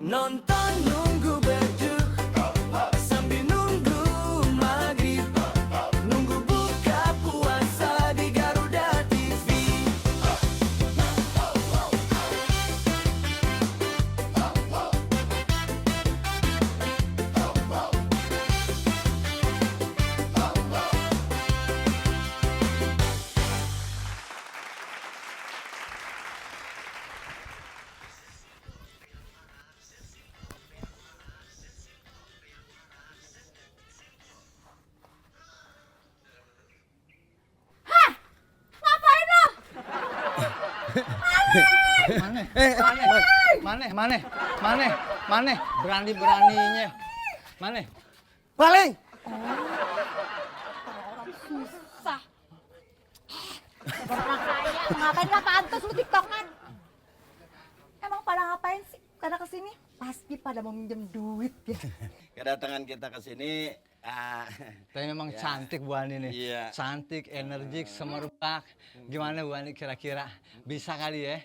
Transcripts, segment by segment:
Nonton nunggu beduk sambil nunggu maghrib, nunggu buka puasa di Garuda TV. Mana? Berani-beraninya. Mana? Paling. Orang susah. Orang kaya, ngapain nggak pantas lu tiktokan? Emang pada ngapain sih? Karena kesini pasti pada mau minjem duit ya. Kedatangan kita ke sini Tapi memang cantik Bu Ani nih. Iya. Cantik, energik, semerbak. Gimana Bu Ani kira-kira? Bisa kali ya?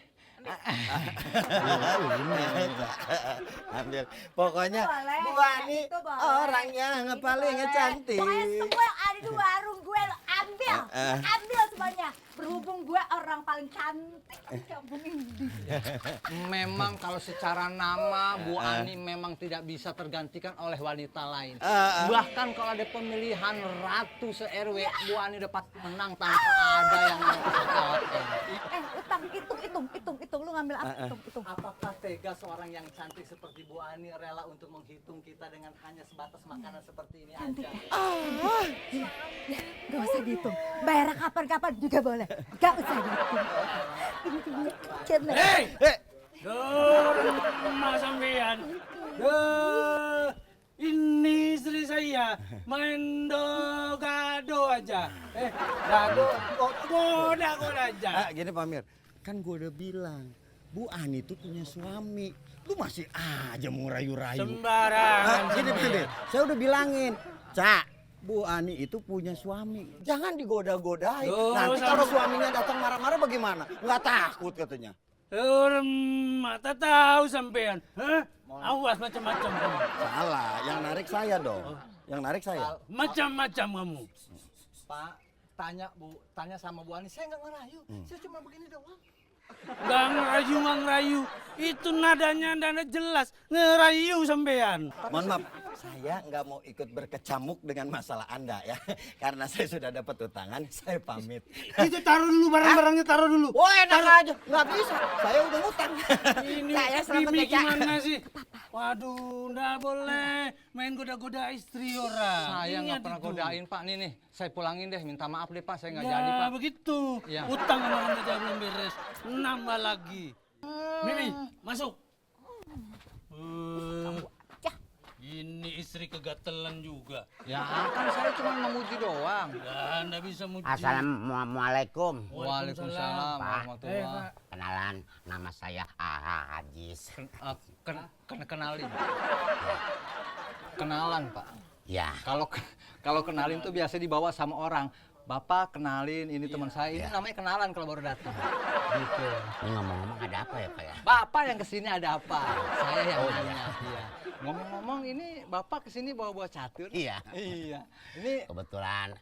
Ambil. Pokoknya Boleh, Bu Ani itu boleh. orang yang Itu paling boleh. cantik. Pokoknya semua yang ada di warung gue lo ambil. Ambil semuanya. Berhubung gue orang paling cantik di kampung ini. Memang kalau secara nama Bu Ani memang tidak bisa tergantikan oleh wanita lain. Bahkan kalau ada pemilihan ratu se-RW, Bu Ani dapat menang tanpa ada yang mengkhawatirkan. Utang, hitung. Lu ngambil apa? Hitung. Apakah tega seorang yang cantik seperti Bu Ani rela untuk menghitung kita dengan hanya sebatas makanan seperti ini aja? Gak usah dihitung. Bayar kapan-kapan juga boleh. Gak usah dihitung. Ini duit nih. Hei! Rumah sampean. Ini istri saya main gado aja. Gado, goda aja. Gini Pak Amir, kan gue udah bilang Bu Ani tuh punya suami. Lu masih aja mau rayu-rayu. Sembarangan. Gini Pak Amir, saya udah bilangin, Cak, Bu Ani itu punya suami. Jangan digoda-godain. Nanti kalau suaminya datang marah-marah bagaimana? Nggak takut katanya. Orang mata tahu sampean. Hah? Awas macam-macam kamu. Salah, yang narik saya dong. Yang narik saya. Macam-macam kamu. Pak, tanya sama Bu Ani, saya nggak ngerayu, saya cuma begini doang. Gak ngerayu. Itu nadanya jelas. Ngerayu sampean. Mohon maaf, saya nggak mau ikut berkecamuk dengan masalah Anda ya. Karena saya sudah dapat utangan, saya pamit. Itu taruh dulu barang-barangnya, taruh dulu. Wah enak aja, nggak bisa. Saya udah ngutang. Ini Saya selamat Bibi ya, Cak. gimana sih? Waduh, nggak boleh main goda-goda istri orang. Saya nggak Ingat pernah itu. godain Pak, nih, saya pulangin deh, minta maaf deh Pak, saya nggak Ya jadi Pak. begitu. Ya. Utang kemarin aja belum beres, nambah lagi. Mimi, masuk. Ini istri kegatelan juga. Ya kan saya cuma memuji doang. Ya, anda bisa muji. Assalamualaikum. Waalaikumsalam Pak. warahmatullahi. Kenalan, nama saya Ajis. Kenalin. Kenalan Pak. Ya, Kalau kenalin tuh biasa dibawa sama orang. Bapak kenalin, ini teman saya. Ini namanya kenalan kalau baru datang. Gitu. ini ngomong-ngomong ada apa ya Pak ya? Bapak yang kesini ada apa? Saya yang Oh, nanya. Iya. Ngomong-ngomong ini Bapak kesini bawa catur? Iya. Iya. Ini Kebetulan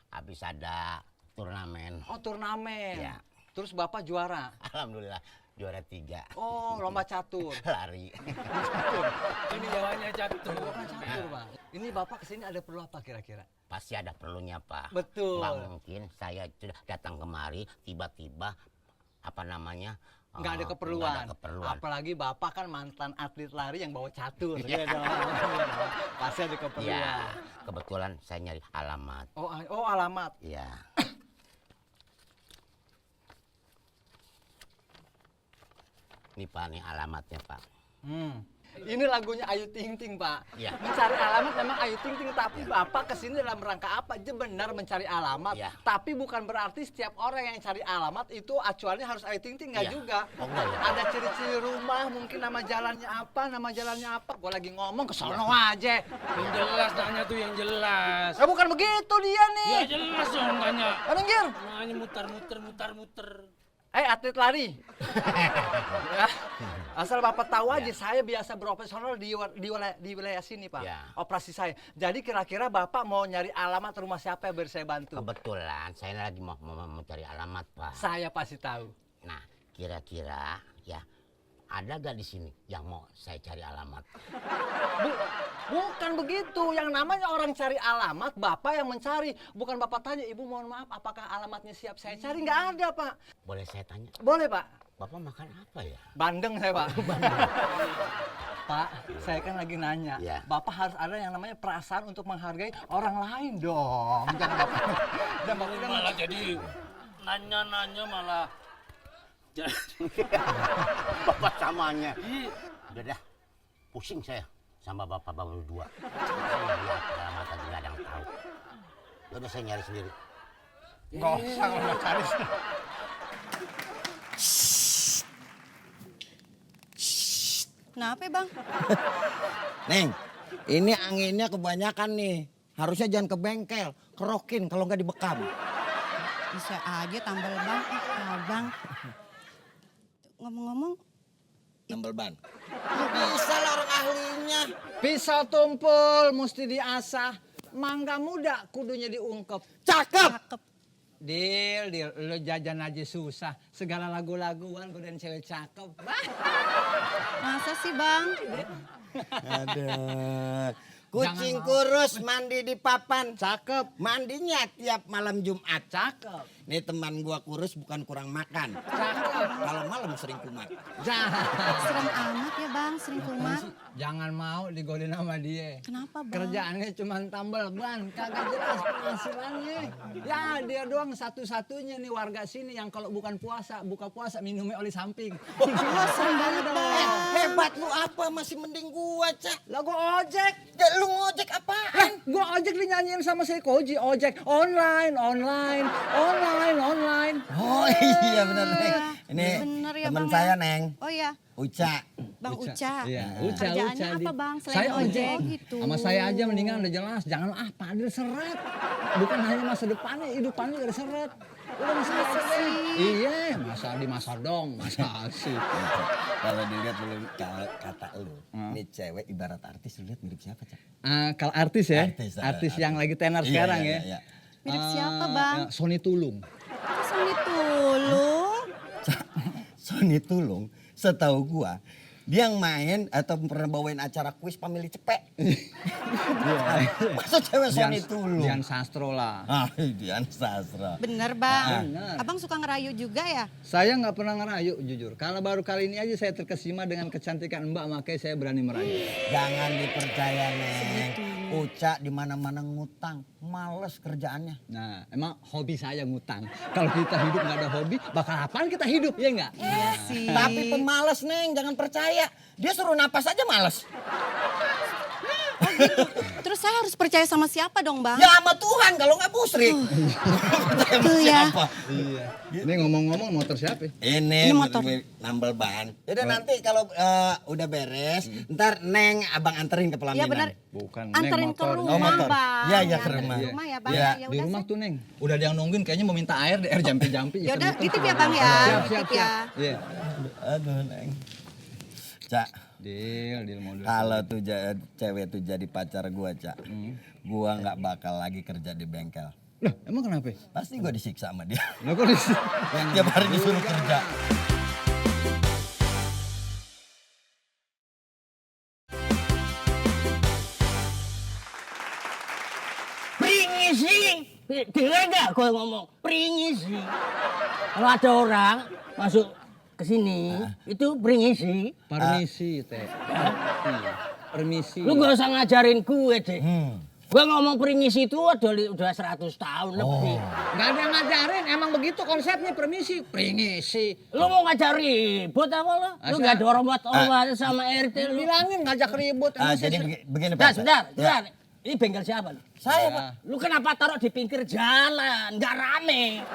habis ada turnamen. turnamen. Iya. Terus Bapak juara. Alhamdulillah juara 3. Oh, lomba catur. Lari. Ini bawahnya catur. Bukan catur, Pak. Ini Bapak kesini ada perlu apa kira-kira? Pasti ada perlunya Pak. Betul. Nggak mungkin saya sudah datang kemari tiba-tiba apa namanya? Nggak ada nggak keperluan. ada keperluan. Apalagi Bapak kan mantan atlet lari yang bawa catur. Iya. Iya dong. Iya dong. Pasti ada keperluan. Ya, kebetulan saya nyari alamat. Oh, alamat. Iya. Ini Pak, nih alamatnya Pak. Ini lagunya Ayu Ting Ting, Pak. Iya. Mencari alamat memang Ayu Ting Ting, tapi Bapak kesini dalam rangka apa? Benar mencari alamat. Iya. Tapi bukan berarti setiap orang yang cari alamat itu acuannya harus Ayu Ting Ting, nggak Iya. juga. Oh, enggak ya? Ada ciri-ciri rumah, mungkin nama jalannya apa. Gua lagi ngomong ke sono aja. Yang jelas tanya tuh yang jelas. Bukan begitu dia nih. Ya jelas dong tanya. Minggir. Makanya muter. Atlet lari. Ya. Asal Bapak tahu aja, saya biasa beroperasional di wilayah sini, Pak. Ya. Operasi saya. Jadi kira-kira Bapak mau nyari alamat rumah siapa yang biar saya bantu? Kebetulan saya lagi mau cari alamat, Pak. Saya pasti tahu. Nah, kira-kira ya ada gak di sini yang mau saya cari alamat? Bukan begitu. Yang namanya orang cari alamat, Bapak yang mencari. Bukan Bapak tanya, Ibu mohon maaf, apakah alamatnya siap saya cari? Nggak ada, Pak. Boleh saya tanya? Boleh, Pak. Bapak makan apa ya? Bandeng saya, Pak. Pak, saya kan lagi nanya. Ya. Bapak harus ada yang namanya perasaan untuk menghargai orang lain dong. Jangan Bapak. Dan Bapak udah Malah jadi nanya-nanya malah. Bapak samanya. Udah dah, pusing saya sama bapak berdua. Saya lihat alamat tadi nggak ada yang tahu. Udah saya nyari sendiri. nggak usah kalau cari. Kenapa bang? Neng, ini anginnya kebanyakan nih. Harusnya jangan ke bengkel, kerokin kalau nggak dibekam. Bisa aja tambal bang, abang. Ngomong-ngomong, Tambal ban. Bisa lah orang ahlinya. Pisau tumpul mesti diasah. Mangga muda kudunya diungkep. Cakep. cakep. Dil, lo jajan aja susah. Segala lagu-laguan godain cewek cakep. Masa sih bang? Aduh. Kucing Jangan mau. kurus mandi di papan. Cakep. Mandinya tiap malam Jumat. Cakep. Nih teman gua kurus bukan kurang makan. Cakep. Kalau malam sering kumat. Jangan. Serem amat ya bang, sering kumat. Jangan mau digodain sama dia. Kenapa bang? Kerjaannya cuma tambal ban, kagak jelas penghasilannya. Ya dia doang satu-satunya nih warga sini yang kalau bukan puasa, buka puasa minumnya oli samping. Wah serem banget bang. Hebat lu apa masih mending gua, Cak. Lah gua ojek. Ya, lu ngojek apaan? Gua ojek dinyanyiin sama si Koji, ojek online. Oh iya bener Neng. Ini Bener ya, teman Bang, saya ya? Neng. Oh iya, Uca. Bang Uca. Iya, Kerjaannya apa bang? Selain Saya ojek. Oh, gitu. Sama saya aja mendingan udah jelas. Jangan padel seret. Bukan hanya masa depannya, hidupannya udah seret. Udah masa sih. Iya, masa dong, masa sih. Kalau dilihat lu kata lu, ini cewek ibarat artis, lu lihat mirip siapa, Cak? Kalau artis ya, Artis, artis artis. yang lagi tenar Iya, sekarang iya, ya. iya. Mirip siapa bang? Sony Tulung. Sony Tulung. Sony Tulung, setahu gua, dia yang main atau pernah bawain acara kuis pamili cepek. Masa cewek Sony Tulung? Dian Sastro lah. Ah, Dian Sastra. Bener bang. Bener. Abang suka ngerayu juga ya? Saya nggak pernah ngerayu jujur. Kalau baru kali ini aja saya terkesima dengan kecantikan Mbak, makanya saya berani merayu. Jangan dipercaya, Neng. Uca di mana-mana ngutang, males kerjaannya. Nah, emang hobi saya ngutang. Kalau kita hidup nggak ada hobi, bakal apaan kita hidup, ya nggak? Iya sih. Tapi pemalas, Neng, jangan percaya. Dia suruh napas aja males. Terus saya harus percaya sama siapa dong bang? Ya sama Tuhan, kalau nggak musrik. Itu ya. Iya. Ini ngomong-ngomong motor siapa? Ini motor. nambal ban. Jadi nanti kalau udah beres, ntar Neng abang anterin ke pelaminan. Iya benar. Bukan, Anterin Neng, ke motor. rumah Oh, motor. bang. Iya, iya, ke Anterin rumah. ke rumah ya bang. Iya. Ya Di udah, rumah tuh, Neng. Udah ada yang nungguin, kayaknya mau minta air, jampi-jampi. Ya udah, titip ya bang ya. Siap, Titip siap. ya. Iya. Aduh, Neng. Cak, Deal model. kalau tuh cewek tuh jadi pacar gua, Cak. Gua nggak bakal lagi kerja di bengkel. Lah, emang kenapa? Pasti gua disiksa sama dia. Lah kok Tiap hari disuruh kerja. Pringisi, dengar nggak gue ngomong pringisi. Kalau ada orang masuk ke sini, itu pringisi. Permisi, Teh. Iya. Permisi. Lu gak usah ngajarin gue deh. Gue ngomong pringisi itu udah 100 tahun lebih. Gak ada yang ngajarin, emang begitu konsepnya permisi. Pringisi. Lu mau ngajak ribut apa lo? Lu gak ada hormat-hormat sama RT lu. Bilangin ngajak ribut. Ah, emang jadi saya- begini, Sebentar, Pak. sebentar, Ya. sebentar. Ini bengkel siapa? Saya, Ya. Pak. Lu kenapa taruh di pinggir jalan? Nggak rame.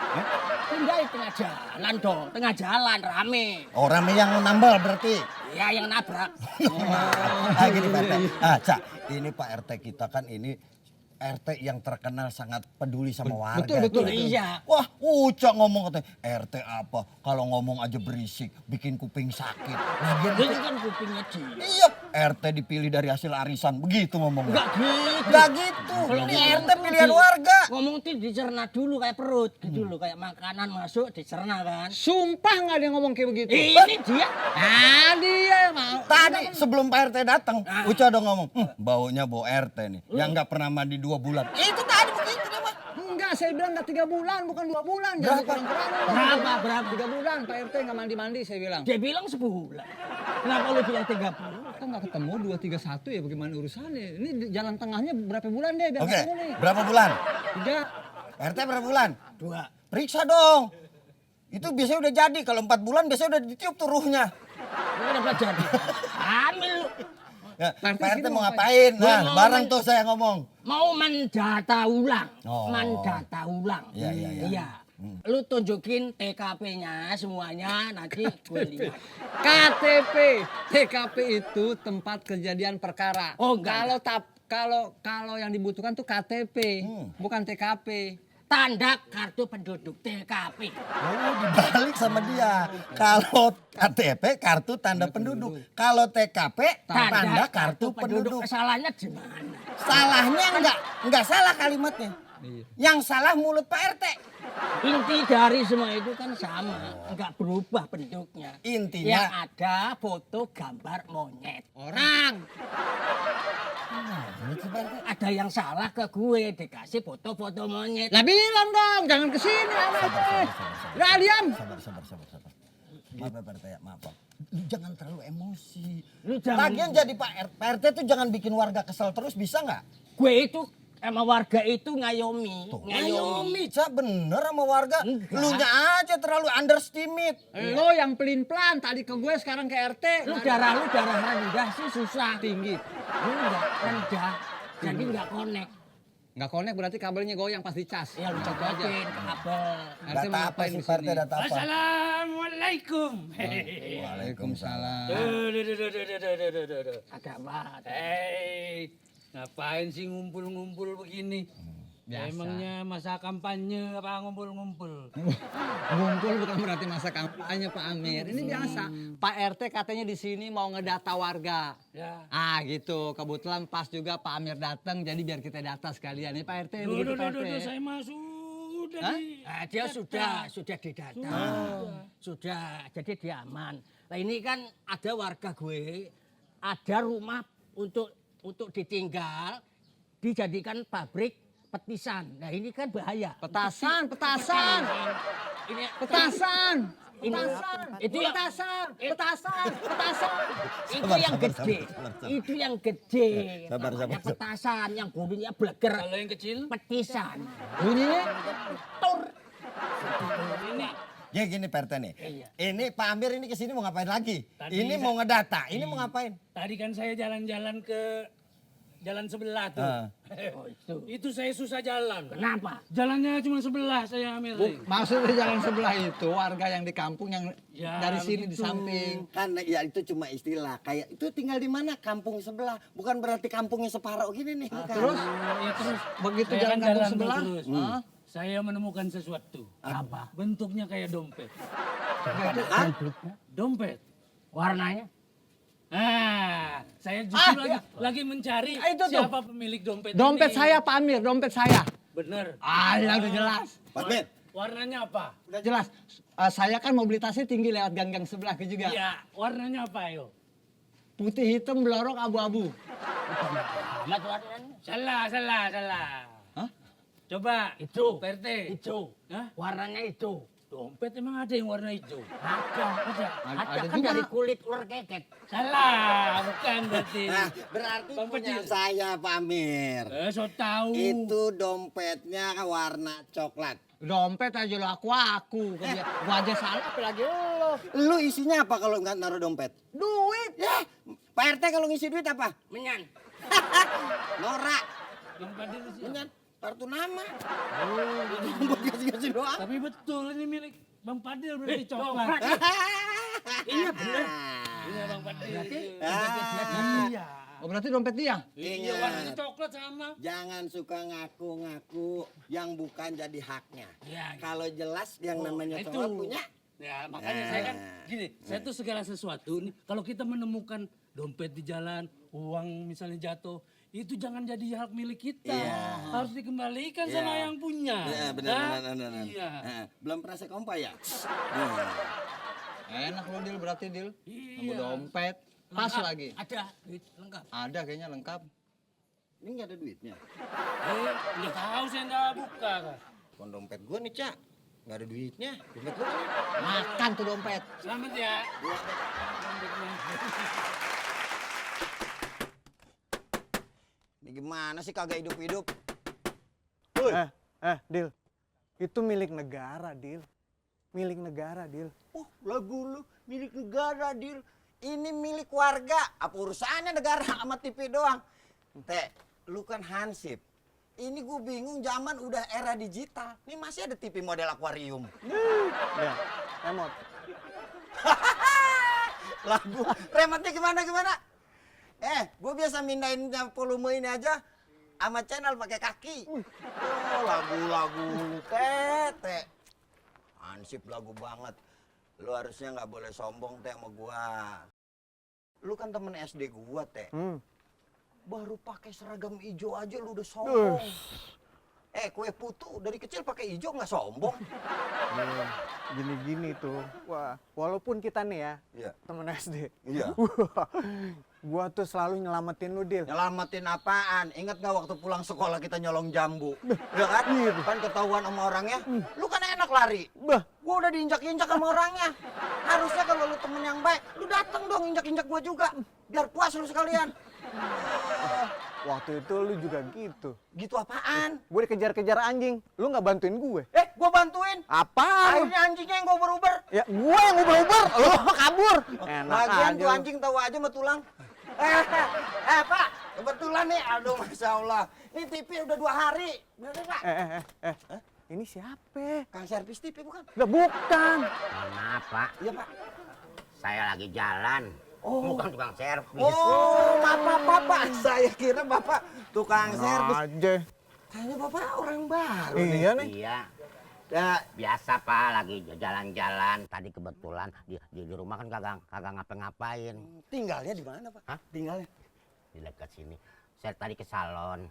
Pindah di tengah jalan dong. Tengah jalan rame. Orang yang nambal berarti. Ya yang nabrak. Gini Pak RT. Cak, ini Pak RT kita kan ini RT yang terkenal sangat peduli sama warga. Betul. Iya. Wah, Uca ngomong katanya, RT apa? Kalau ngomong aja berisik, bikin kuping sakit. Lagian Ini kan kupingnya dia. iya, RT dipilih dari hasil arisan, begitu ngomongnya. Enggak gitu. Gak gitu, ini RT pilihan warga. Ngomong tuh dicerna dulu kayak perut gitu loh, kayak makanan masuk dicerna kan. Sumpah nggak ada yang ngomong kayak begitu. Ini dia. Ah, dia mau. Tadi sebelum Pak RT datang, Uca udah ngomong, baunya bau RT nih, yang nggak pernah mandi 2 bulan. Itu tadi begitu deh, Pak. Enggak, saya bilang nggak 3 bulan, bukan 2 bulan. Berapa? Berapa? 3 bulan Pak RT nggak mandi-mandi saya bilang. Dia bilang sebulan. Kenapa lu bilang 30? Kan nggak ketemu 2, 3, 1 ya bagaimana urusannya? Ini jalan tengahnya berapa bulan deh biar Oke, ketemu nih. berapa bulan? 3. RT berapa bulan? 2. Periksa dong. Itu biasanya udah jadi, kalau 4 bulan biasanya udah ditiup tuh ruhnya. Lu kenapa jadi? Hamil lu. Ya, Pak RT Pak RT sini mau mau ngapain? Gua Nah, mau bareng tuh saya ngomong. Mau mendata ulang. Oh. Mendata ulang. Iya, iya, iya. Iya. Lu tunjukin TKP-nya semuanya nanti gue lihat. KTP. TKP itu tempat kejadian perkara. Oh, enggak. Kalau yang dibutuhkan tuh KTP, bukan TKP. Tanda kartu penduduk TKP. Oh, dibalik sama dia. Kalau KTP kartu tanda penduduk. Kalau TKP tanda kartu penduduk. Salahnya di mana? Salahnya enggak salah kalimatnya. Yang salah mulut Pak RT. Inti dari semua itu kan sama, enggak berubah bentuknya. Intinya- yang ada foto gambar monyet. Orang. Ada yang salah ke gue dikasih foto-foto monyet. Lah bilang dong, jangan kesini anak. Udah diam. Sabar. Maaf Pak RT ya, maaf Pak. Lu jangan terlalu emosi. Lu jangan- Lagian jadi Pak RT tuh jangan bikin warga kesel terus, bisa nggak? Gue itu sama warga itu ngayomi. Ngayomi, Cak, bener sama warga. Enggak. Lu nya aja terlalu underestimate. Lo yang pelin-pelan tadi ke gue sekarang ke RT. Lu darah rendah sih susah. tinggi. Lu enggak rendah, jadi enggak connect. Nggak connect berarti kabelnya goyang pas dicas. Ya lu cocokin kabel. RT Data mau apa ngapain sih di Pak RT, sini? data apa? Assalamualaikum. Waalaikumsalam. Duh. Ada apa? Ngapain sih ngumpul-ngumpul begini? Biasa. Emangnya masa kampanye apa ngumpul-ngumpul? Ngumpul bukan berarti masa kampanye Pak Amir. Ini biasa. Pak RT katanya di sini mau ngedata warga. Ya. Ah gitu. Kebetulan pas juga Pak Amir datang, jadi biar kita data sekalian. Ini Pak RT. Duh, begitu, Pak RT. saya masuk sudah Hah? dia sudah didata. Sudah, jadi dia aman. Nah ini kan ada warga gue, ada rumah untuk ditinggal, dijadikan pabrik petisan. Nah ini kan bahaya. Petasan. Ini Petasan. Ini itu yang Petasan. itu yang gede. Itu yang gede. Sabar. Namanya petasan yang bunyinya bleger. Kalau yang kecil? Petisan. Bunyinya Tur. Ini. Ya gini Pak RT nih. Iya. Ini Pak Amir ini kesini mau ngapain lagi? Tadi Ini saya- mau ngedata, ini mau ngapain? Tadi kan saya jalan-jalan ke jalan sebelah tuh. Ah. Oh, itu. Itu saya susah jalan. Kenapa? Jalannya cuma sebelah saya ambil. maksudnya jalan sebelah itu warga yang di kampung yang Ya, dari sini di begitu. samping. Kan ya itu cuma istilah. Kayak itu tinggal di mana? Kampung sebelah. Bukan berarti kampungnya separuh gini nih. bukan. Terus Ya, terus begitu saya jalan kan kampung jalan sebelah. terus. Hah? Saya menemukan sesuatu. Apa? Bentuknya kayak dompet. Bentuknya? Dompet. Warnanya? Ah, saya justru lagi mencari Itu tuh. siapa pemilik dompet Dompet ini. saya Pak Amir, dompet saya. Bener. Ah, ya udah jelas. Pak Amir, Warnanya apa? Udah jelas. Saya kan mobilitasnya tinggi lewat gang-gang sebelah ke juga. Iya, warnanya apa yo? Putih hitam belorok abu-abu. Amat warnanya. Salah. Hah? Coba Itu. PRT. Hijau. Hah? Warnanya hijau. Dompet emang ada yang warna hijau? Ada. Ada Kan juga. dari kulit ular keket. Salah, bukan berarti. nah, berarti Bang punya Pecil. saya Pak Amir. So tahu. Itu dompetnya warna coklat. Dompet aja lo aku. Gua aja salah apalagi lo. Lu isinya apa kalau nggak naruh dompet? Duit. Ya, Pak RT kalau ngisi duit apa? Menyan. Norak. Bang Fadil sih. Punya kartu nama. Buat kasih-kasih doang. Tapi betul ini milik Bang Fadil berarti coklat. Iya bener. Iya Bang Fadil. Ah. Iya. Oh, berarti dompet dia? Iya, warnanya coklat sama. Jangan suka ngaku-ngaku yang bukan jadi haknya. Iya. Kalau jelas yang namanya itu. coklat punya. Ya, makanya saya kan gini, saya tuh segala sesuatu nih, kalau kita menemukan dompet di jalan, uang misalnya jatuh, itu jangan jadi hak milik kita. Harus dikembalikan sama yang punya. Iya, benar. Iya. Belum pernah saya kompa ya? Enak lo Dil, berarti Dil. Nemu Iya. dompet. Pas Lengkap. lagi. Ada duit lengkap. Ada kayaknya lengkap. Ini nggak ada duitnya. Nggak tahu saya nggak buka. Kak. Kon dompet gua nih, Cak. Nggak ada duitnya. Dompet gua nih. Makan tuh dompet. Selamat ya. Ini gimana sih kagak hidup-hidup? Dil. Itu milik negara, Dil. Milik negara, Dil. Lagu lu milik negara, Dil. Ini milik warga. Apa urusannya negara sama TV doang? Teh, lu kan hansip. Ini gue bingung, zaman udah era digital. Ini masih ada TV model akuarium. Ya, emot. Lagu remote-nya gimana? Gue biasa mindahin volume ini aja sama channel pakai kaki. Lagu-lagu lu, Teh. Hansip lagu banget. Lu harusnya nggak boleh sombong, Teh, sama gua. Lu kan temen SD gua, Teh. Baru pakai seragam hijau aja lu udah sombong. Kue putu dari kecil pakai hijau nggak sombong. Gini-gini tuh. Wah, walaupun kita nih ya, Iya. temen SD. Iya. Gua tuh selalu nyelamatin lu, Dil. Nyelamatin apaan? Ingat nggak waktu pulang sekolah kita nyolong jambu? Ya kan? Kan ketahuan sama orangnya. Lu kan enak lari. Bah, Gua udah diinjak-injak sama orangnya. Harusnya kalau lu temen yang baik, lu dateng dong injak-injak gua juga. Biar puas lu sekalian. waktu itu lu juga gitu. Gitu apaan? Gue dikejar-kejar anjing, lu nggak bantuin gue. Gua bantuin. Apa? Akhirnya anjingnya yang gua uber-uber. Ya, gue yang uber-uber, lu kabur. Enak Lagian aja tuh lu. anjing tahu aja sama tulang. Pak, kebetulan nih, aduh Masya Allah. Ini TV udah 2 hari. Bener Pak? Ini siapa? Kang servis TV bukan? Lah bukan. Mohon maaf Pak, Iya Pak. saya lagi jalan. Bukan tukang servis. Oh, Bapak. Saya kira Bapak tukang servis. Aja. Kayaknya Bapak orang baru. Iya nih. Iya, Ya, biasa Pak, lagi jalan-jalan. Tadi kebetulan di rumah kan kagak ngapa-ngapain. tinggalnya di mana Pak? Hah? Tinggalnya? Di dekat sini. Saya tadi ke salon.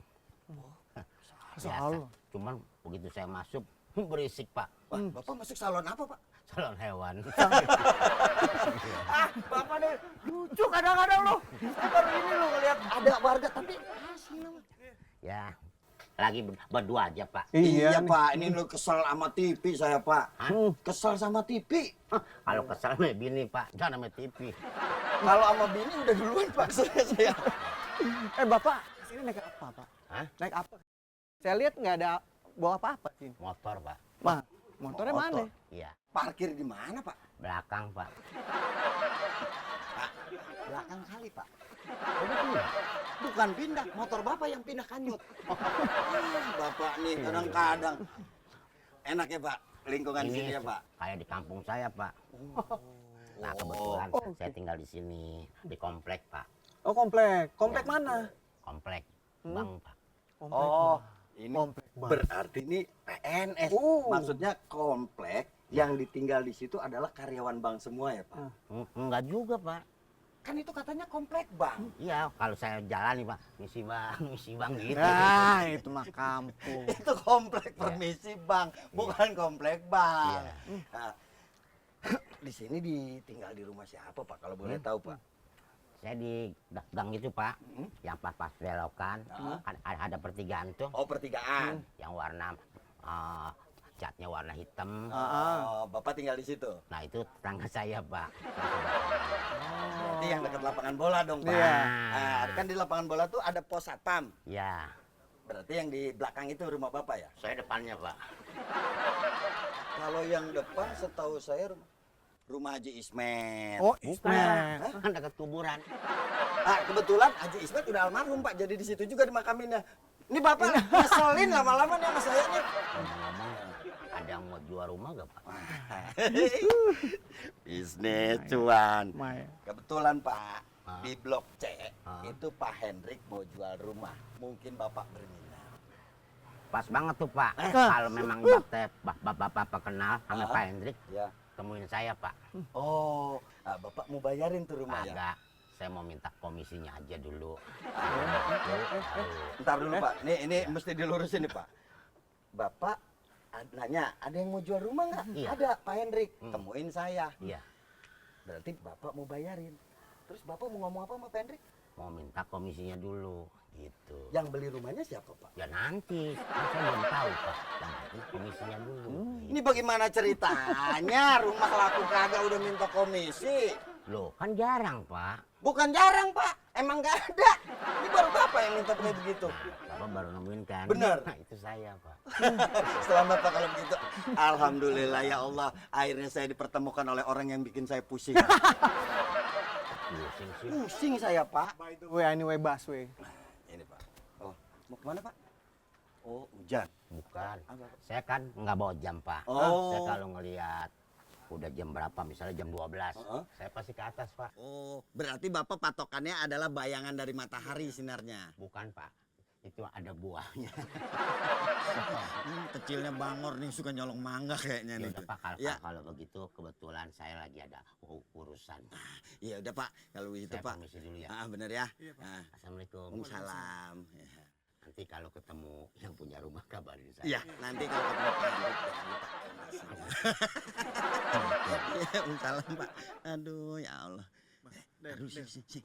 Biasa. salon. Cuman begitu saya masuk, berisik Pak. Wah, Bapak masuk salon apa Pak? Salon hewan. Bapak nih lucu kadang-kadang lo. Saya baru ini lo ngeliat ada warga tapi asli nama. Ya, lagi berdua aja Pak. Iya nih. Pak, ini lo kesel sama TV saya Pak. Kesel sama TV. Kalau kesel sama bini Pak, jangan sama TV. Kalau sama bini udah duluan Pak saya. Bapak, sini naik apa, Pak? Hah? Naik apa? Saya lihat nggak ada bawa apa-apa sini. Motor Pak. Motornya Motor. mana? Iya, Parkir di mana Pak? belakang Pak. Belakang kali Pak. Bukan pindah, motor Bapak yang pindah kanyut. Bapak nih kadang-kadang. Enak ya Pak, lingkungan sini ya Pak. Kayak di kampung saya Pak. Nah kebetulan saya tinggal di sini, di komplek Pak. Oh, komplek. Komplek mana? Komplek Bang Pak. Komplek. Ini Komplek banget. berarti ini PNS. Maksudnya komplek yang ditinggal di situ adalah karyawan bank semua ya Pak? Enggak juga Pak. Kan itu katanya komplek bank. Iya, kalau saya jalan nih Pak, misi bang gitu. Nah, itu mah kampung. Itu komplek permisi bank, bukan komplek bank. Iya. Nah, di sini ditinggal di rumah siapa Pak kalau boleh tahu Pak? Saya di gang itu Pak, yang pas belokan, kan ada pertigaan tuh, Oh pertigaan. yang warna catnya warna hitam. Oh, Bapak tinggal di situ. Nah itu tetangga saya Pak. Berarti yang dekat lapangan bola dong Pak. Iya. Nah, kan di lapangan bola tuh ada pos satpam. Ya, Berarti yang di belakang itu rumah Bapak ya? saya depannya Pak. Kalau yang depan setahu saya rumah Haji Ismet. Oh, Ismet. Kan dekat kuburan. Kebetulan Haji Ismet udah almarhum Pak, jadi di situ juga dimakaminnya. Ini Bapak ngeselin lama-lama nih sama saya nih. Ngomong-ngomong, ada yang mau jual rumah gak Pak? Bisnis cuan. Mai. Kebetulan Pak, di Blok C Hah? itu Pak Hendrik mau jual rumah. Mungkin Bapak berminat. Pas banget tuh Pak. Kalau memang bapak kenal sama Pak Hendrik, Ya. temuin saya Pak. Oh, Bapak mau bayarin tuh rumah ya? Agak, saya mau minta komisinya aja dulu. Ntar dulu Pak, ini mesti dilurusin nih Pak. Bapak nanya, ada yang mau jual rumah nggak? Iya. Ada, Pak Hendrik. Temuin saya. Iya, Berarti Bapak mau bayarin. Terus Bapak mau ngomong apa sama Pak Hendrik? mau minta komisinya dulu, gitu. Yang beli rumahnya siapa Pak? Ya nanti, kan saya belum tahu Pak. Yang penting komisinya dulu. Ini bagaimana ceritanya? Rumah laku kagak udah minta komisi. Loh, kan jarang Pak. Bukan jarang Pak, emang nggak ada. Ini baru Bapak yang minta kayak begitu. Bapak baru nemuin kan? Benar. Nah, itu saya Pak. Selamat Pak kalau begitu. Alhamdulillah ya Allah, akhirnya saya dipertemukan oleh orang yang bikin saya pusing. Pusing sih. Pusing saya Pak. By the way, anyway, busway. Ini Pak. Oh, mau kemana Pak? Oh, hujan. Bukan. Apa? Saya kan nggak bawa jam Pak. Oh. Saya kalau ngelihat udah jam berapa, misalnya jam 12, saya pasti ke atas Pak. Oh, berarti Bapak patokannya adalah bayangan dari matahari sinarnya. Bukan Pak, itu ada buahnya. Kecilnya Bangor nih suka nyolong mangga kayaknya Ya nih. udah Pak, Ya, kalau begitu kebetulan saya lagi ada urusan. iya udah Pak. Kalau begitu Saya Pak. permisi dulu ya. Bener ya. Ah, Assalamualaikum. Waalaikumsalam. Ya. Nanti kalau ketemu yang punya rumah kabarin saya. Iya, nanti kalau ketemu Pak Hendrik jangan lupa komisinya. Iya, Waalaikumsalam Pak. Aduh, ya Allah. Aduh, sih.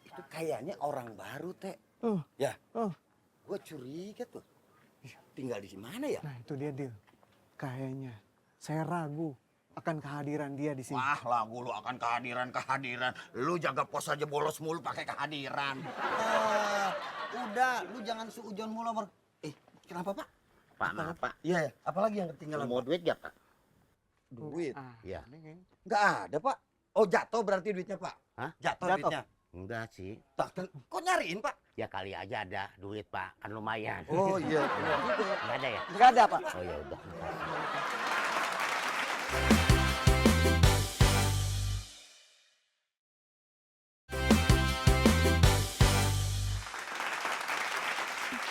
Itu kayaknya orang baru, Teh. Oh. Ya. Oh. Gue curiga tuh. Tinggal di mana ya? Nah itu dia Dil. Kayaknya saya ragu akan kehadiran dia di sini. Wah, lagu lu akan kehadiran. Lu jaga pos aja bolos mulu pakai kehadiran. Udah, lu jangan suujon mulu. Kenapa Pak? Pak, maaf Pak. Iya, apalagi yang ketinggalan? Mau duit ya Pak? Duit? Iya. Nggak ada Pak. Oh, jatuh berarti duitnya Pak? Hah? Jatuh Jatuh. duitnya? Enggak sih. Kok nyariin Pak? Ya kali aja ada duit Pak, kan lumayan. Oh iya. Enggak ada ya? Nggak ada Pak. Oh ya udah.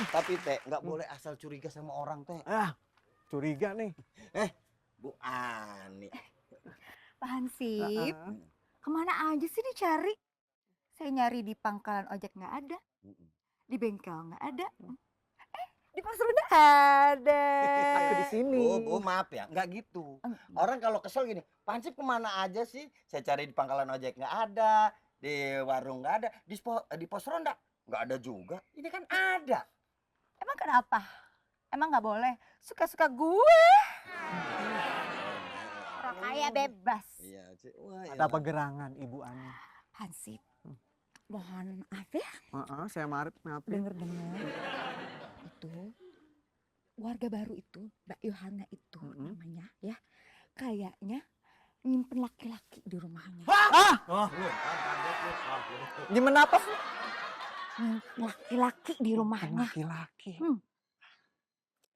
Tapi Teh, nggak boleh asal curiga sama orang Teh. Curiga nih. Bu Ani. Pak Hansip, kemana aja sih dicari? Saya nyari di pangkalan ojek nggak ada, di bengkel nggak ada, di pasar udah ada. Aku di sini. Bu, maaf ya, nggak gitu. Orang kalau kesel gini, Pansip kemana aja sih? Saya cari di pangkalan ojek nggak ada, di warung nggak ada, di pos ronda nggak ada juga. Ini kan ada. Emang kenapa? Emang nggak boleh? Suka-suka gue. Orang kaya bebas. Iya, Cik. Wah, Ada apa gerangan Ibu Ani? Hansip, mohon maaf ya, Saya maaf. denger-denger itu warga baru itu, Mbak Yohana itu namanya ya, kayaknya nyimpen laki-laki di rumahnya. Gimana apa sih? Nyimpen laki-laki di rumahnya. Laki-laki.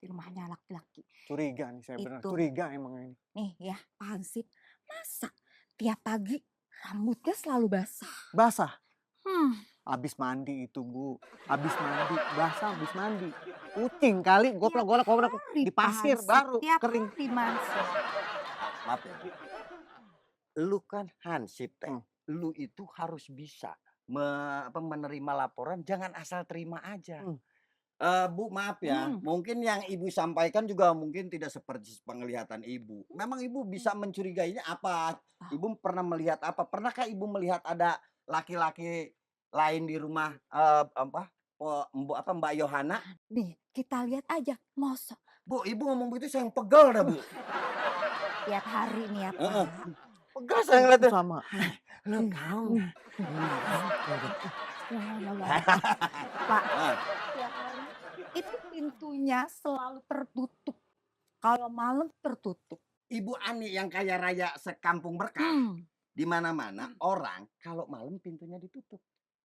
Di rumahnya laki-laki. Curiga nih saya benar. Itu. Curiga emang ini. Nih ya, Pak Hansip, masa tiap pagi rambutnya selalu basah? Basah. Habis Abis mandi itu Bu. Abis mandi. Basah abis mandi. Kucing kali. Golek di pasir baru tiap kering. hari masuk. Maaf ya, Bu. Lu kan Hansip, Teh. Lu itu harus bisa menerima laporan, jangan asal terima aja. Bu, maaf ya. Mungkin yang Ibu sampaikan juga mungkin tidak seperti penglihatan Ibu. Memang Ibu bisa mencurigainya apa? Ibu pernah melihat apa? Pernahkah Ibu melihat ada laki-laki lain di rumah Mbak Yohana? Nih, kita lihat aja, mosok Bu, Ibu ngomong begitu saya yang pegel dah, Bu. tiap hari nih ya, Pak. Pegel saya ngeliatnya. Sama. Lu tahu. Pak, tiap hari itu pintunya selalu tertutup. Kalau malam tertutup. Ibu Ani yang kaya raya sekampung berkah. Di mana-mana orang kalau malam pintunya ditutup.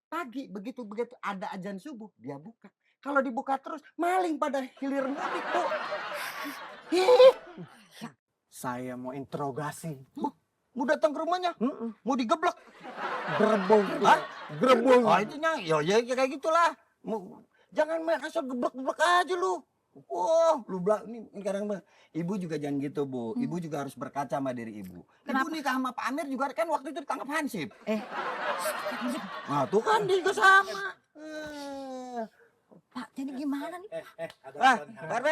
Pagi begitu ada azan subuh dia buka. Kalau dibuka terus maling pada hilir mudik, Bu. Saya mau interogasi. Mau datang ke rumahnya? Mau digeblek? Gerbong. Hah? Gerbong. Oh, intinya ya kayak gitulah. Jangan main asal geblek-geblek aja lu. Wah, lu ini kadang ibu juga jangan gitu, Bu. Ibu juga harus berkaca sama diri ibu. Ibu nikah sama Pak Amir juga kan waktu itu ditangkap Hansip. Nah, tuh kan dia juga sama. Pak, jadi gimana nih? Pak RW.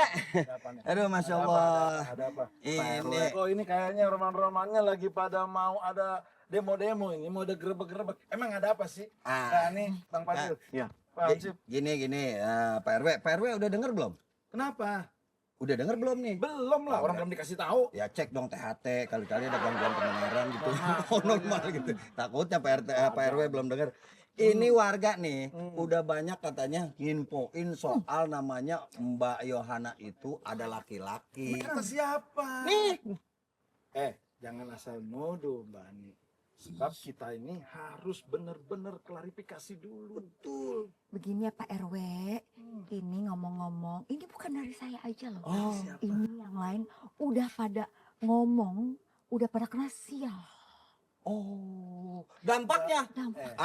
Aduh, Masya Allah. Ada apa? Ini. Kok ini kayaknya roman-romannya lagi pada mau ada demo-demo ini, mau ada gerebek-gerebek. Emang ada apa sih? Nah, nih, Bang Fadil. Iya. Pak Hansip. Gini, Pak RW udah denger belum? Kenapa? Udah denger belum nih? Belum lah, orang belum dikasih tahu. Ya cek dong THT, kali-kali ada gangguan pendengaran gitu. Oh, normal gitu. Takutnya Pak RW belum denger. Ini warga nih, udah banyak katanya nginfoin soal namanya Mbak Yohana itu ada laki-laki. Kata siapa? Nih, Jangan asal nuduh, Mbak Ani. Sebab kita ini harus benar-benar klarifikasi dulu. Betul. Begini ya Pak RW, ini ngomong-ngomong, ini bukan dari saya aja loh. Oh. Ini yang lain udah pada ngomong, udah pada kena sial. oh, dampaknya. Dampak.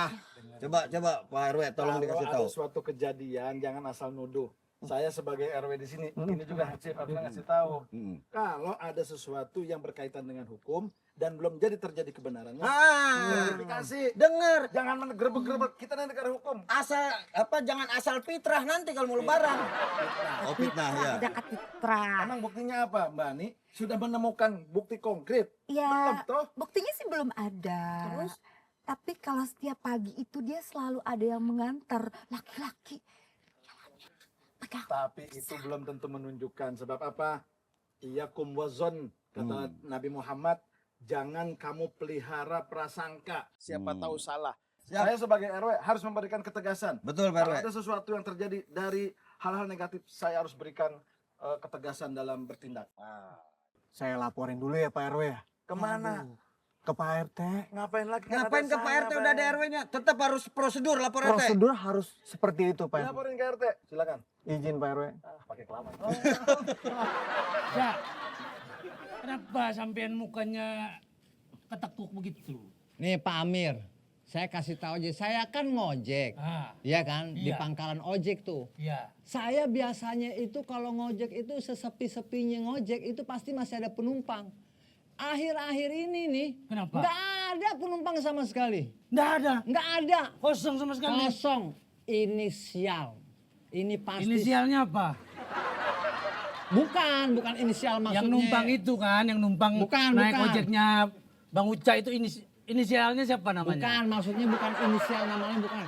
Coba Pak RW tolong Kalau dikasih ada tahu. suatu kejadian jangan asal nuduh. Saya sebagai RW di sini, ini juga Hansip harus ngasih tahu. Kalau ada sesuatu yang berkaitan dengan hukum dan belum jadi terjadi kebenarannya, klarifikasi. Denger. Jangan menggerebek-gerebek, kita nanti negara hukum. Jangan asal fitrah nanti kalau mau lebaran. Oh, fitnah ya. Ada katitra. Emang buktinya apa, Mbak Ani? Sudah menemukan bukti konkret? Ya, Belum toh? buktinya sih belum ada. Terus? Tapi kalau setiap pagi itu dia selalu ada yang mengantar laki-laki. Pegang. Tapi itu belum tentu menunjukkan. Sebab apa? Iyakum wazon, kata Nabi Muhammad, jangan kamu pelihara prasangka. Siapa tahu salah. Siap. Saya sebagai RW harus memberikan ketegasan. Betul, Pak Kalau RW. ada sesuatu yang terjadi dari hal-hal negatif, saya harus berikan ketegasan dalam bertindak. Saya laporin dulu ya Pak RW ya. Kemana? Ke Pak RT. Ngapain lagi? Kan Ngapain ada ke Pak saya, RT udah ada Bang. RW-nya? Tetap harus prosedur lapor RT. Prosedur harus seperti itu Pak RW. Laporin ke RT, silakan. Izin Pak RW. Pakai kelamaan. Ya, kenapa sampean mukanya ketekuk begitu? Nih Pak Amir, saya kasih tahu aja, saya kan ngojek. Iya kan, di Iya. pangkalan ojek tuh. Ya, Saya biasanya itu kalau ngojek itu sesepi-sepinya ngojek itu pasti masih ada penumpang. Akhir-akhir ini nih, Kenapa? nggak ada penumpang sama sekali. nggak ada, Nggak ada. kosong sama sekali. Kosong. Inisial. Ini pasti. Inisialnya apa? Bukan inisial maksudnya. Yang numpang itu kan, yang numpang Bukan, naik bukan. ojeknya Bang Uca itu inisialnya siapa namanya? Bukan, maksudnya bukan inisial namanya bukan.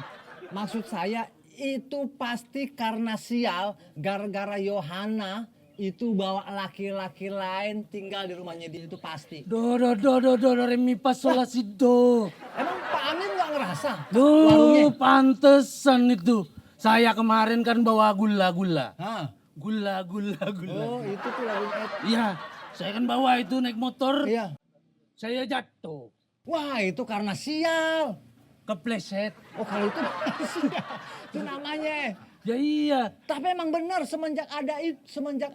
Maksud saya itu pasti karena sial gara-gara Yohana itu bawa laki-laki lain tinggal di rumahnya dia itu pasti. Do re mi fa sol la si do. Emang Pak Amin nggak ngerasa? Duh, pantesan itu. Saya kemarin kan bawa gula-gula. Hah? Gula. Oh itu tuh lagunya. Iya, saya kan bawa itu naik motor. Iya. Saya jatuh, Wah itu karena sial. kepleset. Oh kalau itu sial. Itu namanya. Ya iya, Tapi emang benar semenjak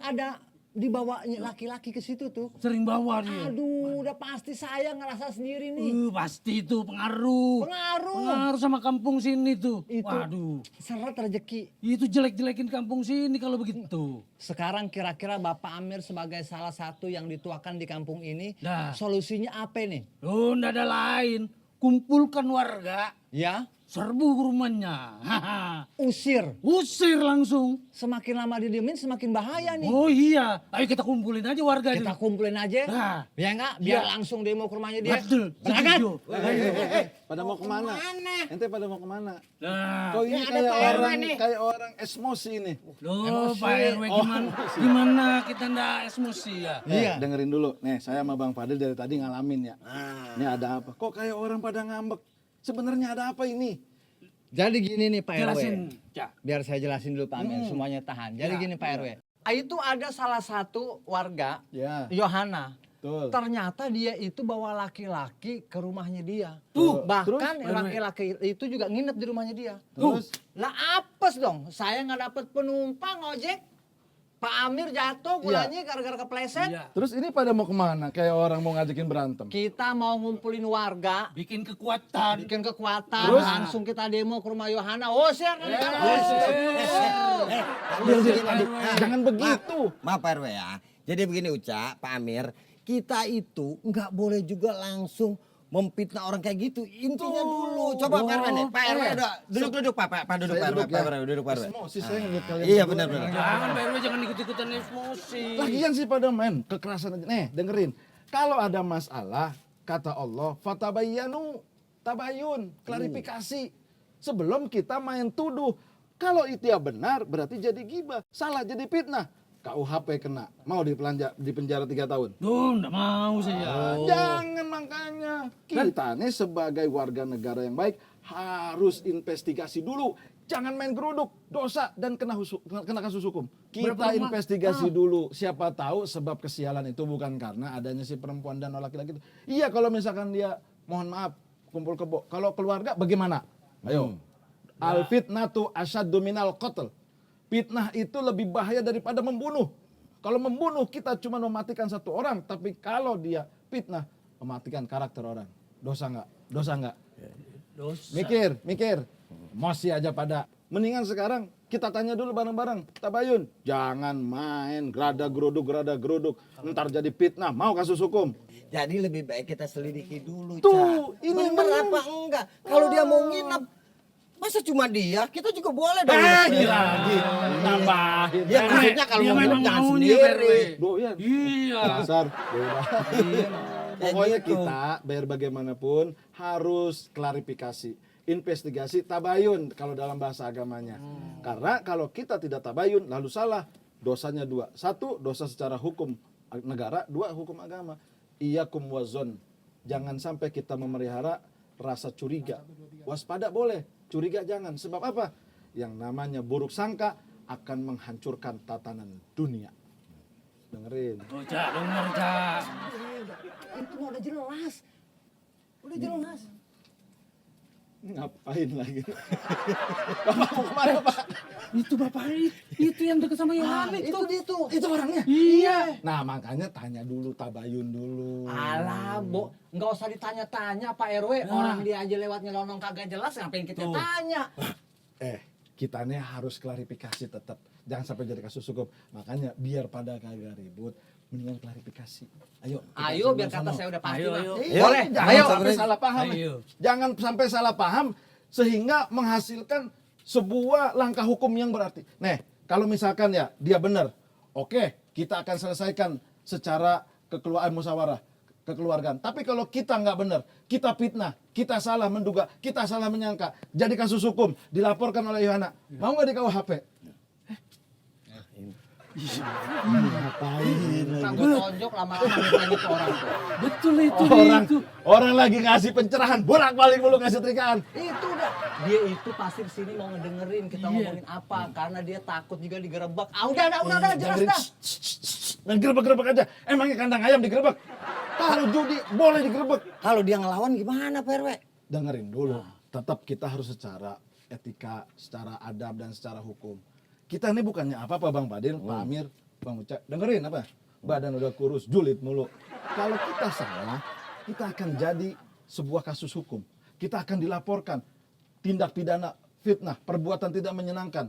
ada dibawanya laki-laki ke situ tuh. sering bawa dia. Aduh, udah pasti saya ngerasa sendiri nih. Pasti itu pengaruh. Pengaruh. Sama kampung sini tuh. Itu. Waduh, Seret rezeki. itu jelek-jelekin kampung sini kalau begitu. Sekarang kira-kira Bapak Amir sebagai salah satu yang dituakan di kampung ini, Nah. solusinya apa nih? Loh, nggak ada lain. Kumpulkan warga, Ya, serbu ke rumahnya. usir. Usir langsung. Semakin lama didiemin semakin bahaya nih. Oh iya, ayo kita kumpulin aja warga. Kita kumpulin aja. Nah. Ya enggak? Biar Iya. langsung demo ke rumahnya dia. Betul, Berangkat. setuju. Pada mau kemana? Ente pada mau kemana? Nah, Kok ini kayak orang emosi ini. loh Pak RW gimana kita ndak emosi ya? Iya. Dengerin dulu. Nih, saya sama Bang Fadil dari tadi ngalamin ya. Ini ada apa? Kok kayak orang pada ngambek? Sebenarnya ada apa ini? Jadi gini nih Pak RW. Jelasin. Ya. Biar saya jelasin dulu Pak Amir, semuanya tahan. Jadi gini Pak RW. Itu ada salah satu warga, Ya, Yohana. betul. Ternyata dia itu bawa laki-laki ke rumahnya dia. Tuh, Bahkan terus? laki-laki itu juga nginep di rumahnya dia. Terus? Lah apes dong, saya nggak dapet penumpang ojek. Pak Amir jatuh gulanya gara-gara kepleset. Iya. Terus ini pada mau kemana? Kayak orang mau ngajakin berantem. Kita mau ngumpulin warga, Bikin kekuatan. bikin kekuatan, Terus? langsung kita demo ke rumah Yohana. Oh, share. Jangan begitu. Maaf Pak RW ya. Jadi begini Uca, Pak Amir, kita itu nggak boleh juga langsung memfitnah orang kayak gitu. Intinya dulu. Coba Pak RW nih. Pak RW udah duduk Pak duduk Saya Pak RW. duduk ya. Pak RW duduk Pak RW. Emosi saya ngeliat kalian. Iya berdua. benar. Jangan Pak RW, jangan ikut-ikutan emosi. Lagian sih pada main kekerasan aja. Nih, dengerin. Kalau ada masalah, kata Allah, fatabayyanu, tabayun, klarifikasi. Sebelum kita main tuduh. Kalau itu ya benar, berarti jadi gibah. Salah jadi fitnah. KUHP kena. Mau di penjara 3 tahun. Duh, enggak mau saya. Jangan makanya. Kita nih sebagai warga negara yang baik harus investigasi dulu. Jangan main geruduk, dosa dan kena kasus hukum. Kita Berapa lama? investigasi dulu. Siapa tahu sebab kesialan itu bukan karena adanya si perempuan dan laki-laki itu. Iya kalau misalkan dia mohon maaf kumpul kebo. Kalau keluarga bagaimana? Ayo. Al fitnatu asyaddu minal qatl. Fitnah itu lebih bahaya daripada membunuh. Kalau membunuh kita cuma mematikan satu orang, tapi kalau dia fitnah mematikan karakter orang. Dosa nggak? Dosa nggak? Dosa. Mikir. Emosi aja pada. Mendingan sekarang kita tanya dulu bareng-bareng. Tabayun. Jangan main gerada geruduk. Ntar jadi fitnah. Mau kasus hukum. Jadi lebih baik kita selidiki dulu. Tuh, Ca. ini bener apa enggak? Kalau dia mau nginap, masa cuma dia? Kita juga boleh dong. lagi. Tambahin. Ya maksudnya kalau Dia mau memang nginap jangan maunya Pak RW. sendiri. Doyan. Iya. Dasar. Pokoknya gitu. kita biar bagaimanapun harus klarifikasi, investigasi, tabayun kalau dalam bahasa agamanya. Karena kalau kita tidak tabayun lalu salah, dosanya 2. 1, dosa secara hukum negara, 2, hukum agama. Iyyakum wazon. Jangan sampai kita memelihara rasa curiga. Waspada boleh, curiga jangan. Sebab apa? Yang namanya buruk sangka akan menghancurkan tatanan dunia. Dengerin. Oh, Cak, denger, Cak. Itu mah udah jelas. Udah jelas. Ngapain lagi? Bapak mau kemana Pak? Itu Bapak itu yang dekat sama Yohana itu. Itu orangnya? Iya. Nah makanya tanya dulu, tabayun dulu. Alah, Bo, nggak usah ditanya-tanya Pak RW. Orang dia aja lewat nyelonong kagak jelas, ngapain kita tanya? Kita nih harus klarifikasi tetap. Jangan sampai jadi kasus hukum. Makanya biar pada kagak ribut, mendingan klarifikasi. Ayo. kita Ayo, biar sama-sama. kata saya udah pasti Ayo, lah. ayo. Boleh, Jangan ayo. sampai salah paham. Ayo. Jangan sampai salah paham sehingga menghasilkan sebuah langkah hukum yang berarti. Nih, kalau misalkan ya dia benar, oke, kita akan selesaikan secara kekeluargaan. Tapi kalau kita nggak benar, kita fitnah, kita salah menduga, kita salah menyangka, jadi kasus hukum, dilaporkan oleh Yohana. Mau nggak di KUHP? Ngapain? Ntar gue tonjok lama-lama ditanya ke orang tuh. Betul itu. Orang lagi ngasih pencerahan, bolak-balik mulu ngasih trikaan. Itu udah. Dia itu pasti di sini mau ngedengerin kita ngomongin apa. Karena dia takut juga digerebek. Ah udah, jelas dah. Dan gerebek-gerebek aja. Emangnya kandang ayam digerebek? Kalau judi boleh digerebek. Kalau dia ngelawan gimana Pak RW? Dengerin dulu. Tetap kita harus secara etika, secara adab dan secara hukum. Kita ini bukannya apa-apa Bang Fadil, Pak Amir, Bang Uca. Dengerin apa? Badan udah kurus, julid mulu. Kalau kita salah, kita akan jadi sebuah kasus hukum. Kita akan dilaporkan tindak pidana fitnah, perbuatan tidak menyenangkan.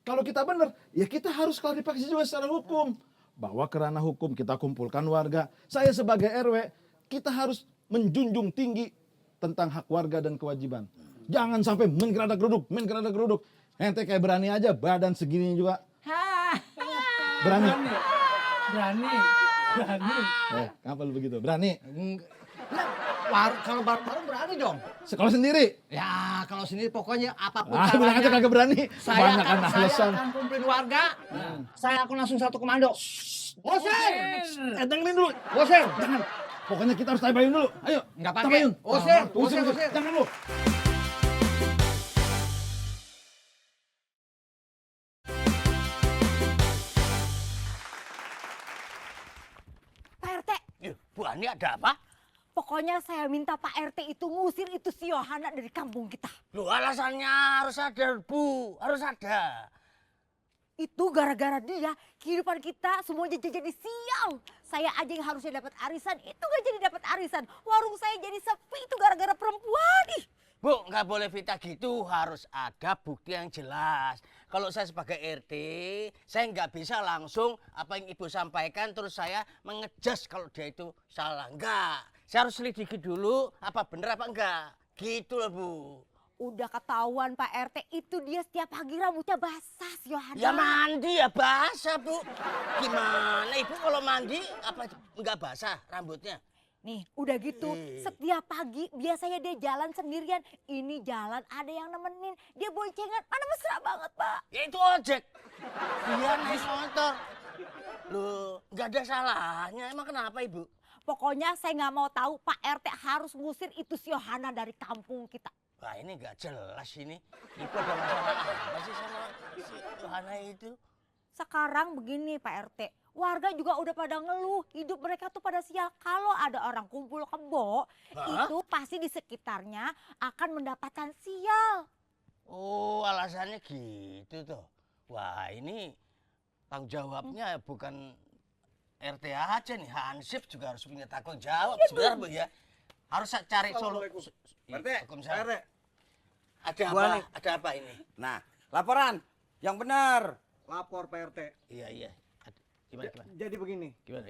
Kalau kita benar, ya kita harus klarifikasi juga secara hukum. Bahwa kerana hukum kita kumpulkan warga. Saya sebagai RW, kita harus menjunjung tinggi tentang hak warga dan kewajiban. Jangan sampai main geruduk. Ente kayak berani aja, badan segini juga. Berani. Kenapa lu begitu? Berani. Kalau bareng-bareng berani dong. Sekolah sendiri. Ya kalau sendiri pokoknya apapun Bilang aja kagak berani. saya Kebanyakan alasan. akan kumpulin warga. Saya akan langsung satu komando. Bosen! Dengerin dulu. Bosen! Jangan. Pokoknya kita harus tabayun dulu. Ayo. Nggak pakai. Tabayun. Bosen, Bosen. bosen. Jangan lu. Pak RT, Bu Ani ada apa? pokoknya saya minta Pak RT itu ngusir itu si Yohana dari kampung kita. Loh alasannya harus ada Bu, harus ada. Itu gara-gara dia, kehidupan kita semuanya jadi sial. Saya aja yang harusnya dapat arisan, itu gak jadi dapat arisan. Warung saya jadi sepi, itu gara-gara perempuan. Ih. Bu, nggak boleh fitnah gitu, harus ada bukti yang jelas. Kalau saya sebagai RT, saya nggak bisa langsung apa yang ibu sampaikan terus saya mengejas kalau dia itu salah. Enggak, saya harus selidiki dulu apa bener apa enggak. Gitu loh Bu. Udah ketahuan Pak RT, itu dia setiap pagi rambutnya basah si Yohana. Ya mandi ya basah Bu. Gimana ibu kalau mandi apa enggak basah rambutnya? Nih, udah gitu, setiap pagi biasanya dia jalan sendirian. Ini jalan ada yang nemenin, dia boncengan, mana mesra banget Pak. Ya itu ojek. Dia naik motor. Loh, nggak ada salahnya. Emang kenapa ibu? Pokoknya saya nggak mau tahu, Pak RT harus ngusir itu si Yohana dari kampung kita. Wah ini nggak jelas ini. Ibu ada masalah apa sih sama si Yohana itu? Sekarang begini Pak RT, warga juga udah pada ngeluh, hidup mereka tuh pada sial. Kalau ada orang kumpul kebo, itu pasti di sekitarnya akan mendapatkan sial. Oh alasannya gitu tuh. Wah ini tanggung jawabnya bukan RT aja nih, Hansip juga harus punya tanggung jawab. Sebentar Bu ya, harus cari solusi. RT, Waalaikumsalam. RT. Ada Gua apa? nih. Ada apa ini? Nah, laporan yang benar. Lapor Pak RT. Iya. Gimana? Jadi begini, Gimana?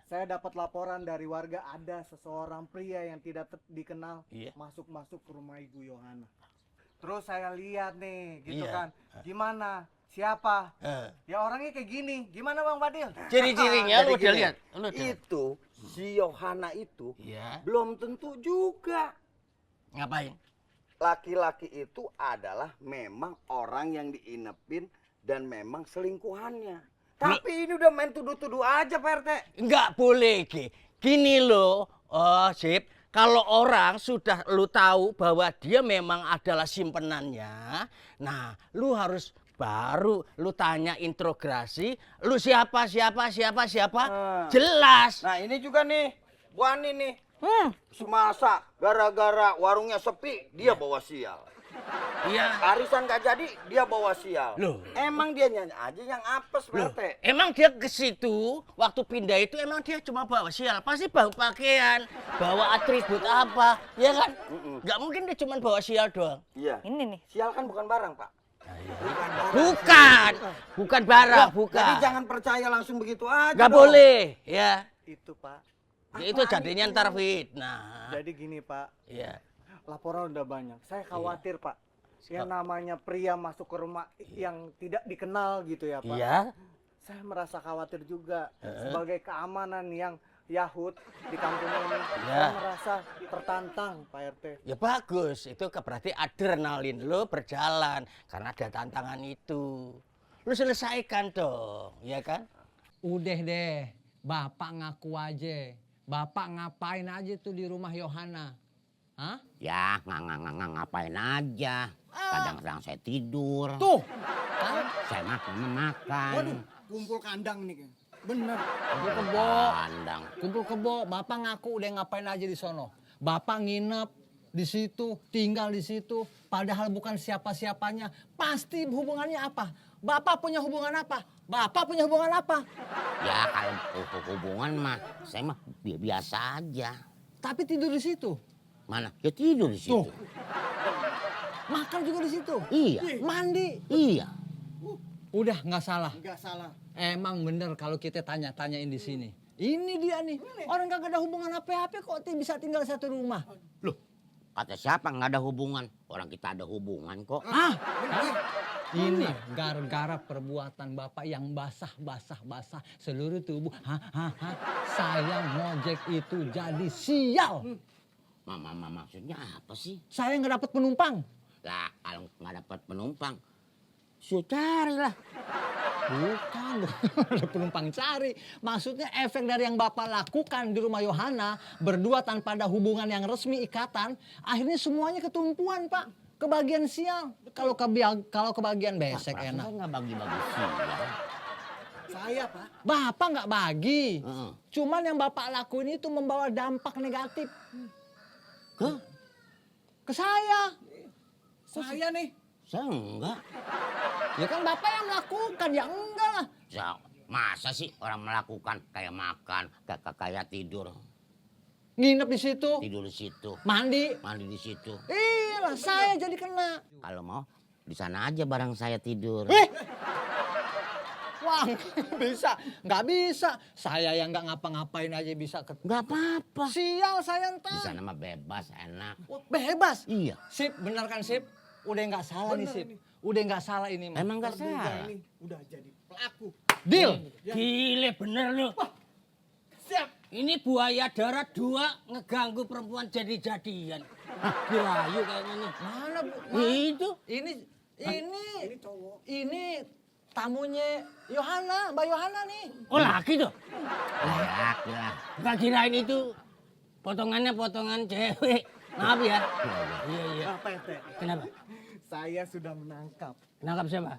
saya dapat laporan dari warga ada seseorang pria yang tidak dikenal Iya. masuk ke rumah Ibu Yohana. Terus saya lihat nih, gitu Iya. kan. Gimana? Siapa? Eh. Ya orangnya kayak gini. Gimana Bang Fadil? Ciri-cirinya Jadi lu udah gini, lihat? Lu udah lihat? Itu si Yohana itu Iya. belum tentu juga. Ngapain? Laki-laki itu adalah memang orang yang diinepin dan memang selingkuhannya. Tapi ini udah main tuduh-tuduh aja Pak RT. Enggak boleh, Ki. Gini loh, Sip. Kalau orang sudah lu tahu bahwa dia memang adalah simpenannya, nah lu harus baru lu tanya interogasi, lu siapa? Jelas. Nah ini juga nih, Bu Ani nih. Semasa gara-gara warungnya sepi, dia bawa sial. Iya. Arisan gak jadi, dia bawa sial. Loh. Emang dia nyanyi aja yang apes Loh, Pak RT. emang dia ke situ waktu pindah itu emang dia cuma bawa sial, pasti bawa pakaian, bawa atribut apa, ya kan? Nggak mungkin dia cuma bawa sial doang. Iya. Ini nih. Sial kan bukan barang Pak. Bukan barang, bukan. Jadi jangan percaya langsung begitu aja. Nggak dong. boleh, ya. Itu Pak. Ya itu jadinya ntar fitnah. Jadi gini Pak, Iya. laporan udah banyak. Saya khawatir Pak. Yang namanya pria masuk ke rumah yang tidak dikenal gitu ya Pak. Iya. Saya merasa khawatir juga sebagai keamanan yang Yahud di kampung ini. Iya. Saya merasa tertantang Pak RT. Ya bagus, itu berarti adrenalin lo berjalan karena ada tantangan itu. Lu selesaikan dong, ya kan? Udah deh, Bapak ngaku aja. Bapak ngapain aja tuh di rumah Yohana? Hah? Ya, ngapain aja. Kadang-kadang saya tidur. Tuh, Saya makan. Kumpul kandang nih. Bener. kumpul kebo. Kandang. Kumpul kebo, Bapak ngaku udah ngapain aja di sono. Bapak nginep di situ, tinggal di situ, padahal bukan siapa-siapanya. Pasti hubungannya apa? Bapak punya hubungan apa? Ya kalau hubungan mah saya mah biasa aja. Tapi tidur di situ. Mana? Ya tidur di situ. Tuh. Makan juga di situ. Iya. Mandi. Iya. Udah nggak salah. Nggak salah. Emang bener kalau kita tanya-tanyain di sini. Ini dia nih, orang kagak ada hubungan apa-apa kok bisa tinggal satu rumah. Loh, kata siapa nggak ada hubungan? Orang kita ada hubungan kok. Ini gara-gara perbuatan Bapak yang basah seluruh tubuh. Saya ngojek itu jadi sial. Mama maksudnya apa sih? Saya nggak dapat penumpang. Lah kalau nggak dapat penumpang, carilah. Bukan, ada penumpang cari. Maksudnya efek dari yang Bapak lakukan di rumah Yohana berdua tanpa ada hubungan yang resmi ikatan, akhirnya semuanya ketumpuan Pak. Kebagian sial. Kalau kebagian besek enak. Saya nggak bagi-bagi sial. Saya Pak. Bapak nggak bagi. Heeh. Cuman yang Bapak lakuin itu membawa dampak negatif. Ke saya. Saya nih. Saya enggak. Ya kan Bapak yang melakukan, ya enggak lah. Masa sih orang melakukan kayak makan, kayak tidur. Nginep di situ, Tidur di situ, mandi. mandi di situ. Iyalah, saya jadi kena. Kalau mau di sana aja bareng saya tidur. Wah, bisa. Nggak bisa. Saya yang nggak ngapa-ngapain aja bisa Nggak apa-apa. Sial saya Di ntar. sana mah bebas, enak. Wah, bebas. Iya. Sip, bener kan Sip? Udah nggak salah nih Sip. Udah nggak salah ini mah. Emang nggak salah. Udah jadi pelaku. Deal. Gile bener lu. Siap. Ini buaya darat 2 ngeganggu perempuan jadi-jadian. Dirayu kayaknya nih. Mana Bu? Itu. Ini cowok. Ini tamunya Yohana, Mbak Yohana nih. Oh laki tuh. Laki lah. Gak kirain itu potongannya potongan cewek. Maaf ya. Iya iya. Pak RT, Kenapa? saya sudah menangkap Nangkap siapa?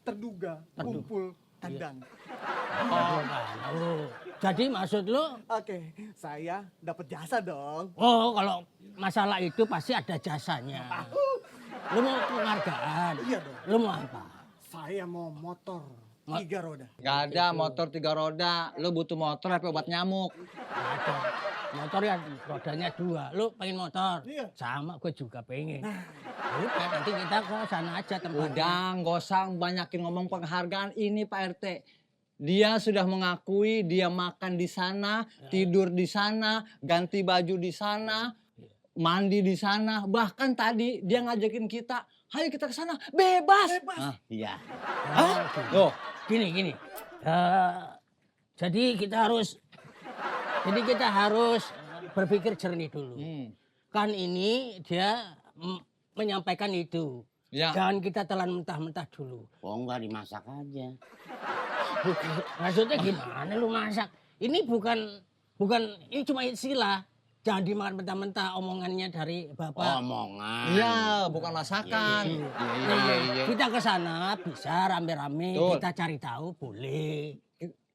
terduga kumpul tandang. Oh, jadi maksud lu? Oke, saya dapat jasa dong. Oh kalau masalah itu pasti ada jasanya. Lu mau penghargaan? Iya dong. Lu mau apa? Saya mau motor 3 roda. Gak ada motor 3 roda. Lu butuh motor apa obat nyamuk? Nggak ada. Motor ya rodanya 2. Lu pengen motor? Iya. Sama gue juga pengen. Udah nanti kita ke sana aja tempatnya. Udah, nggak usah banyakin ngomong penghargaan ini Pak RT. Dia sudah mengakui dia makan di sana, tidur di sana, ganti baju di sana, mandi di sana. Bahkan tadi dia ngajakin kita, ayo kita ke sana, bebas. Ah, Iya. Oh, Loh, gini. Jadi kita harus berpikir jernih dulu. Kan ini dia menyampaikan itu. ya. Jangan kita telan mentah-mentah dulu. Oh enggak, dimasak aja. Maksudnya gimana lu masak? Ini ini cuma istilah. Jangan dimakan mentah-mentah omongannya dari Bapak. Omongan. Iya, bukan masakan. Nah, kita ke sana bisa rame-rame, Betul. kita cari tahu boleh.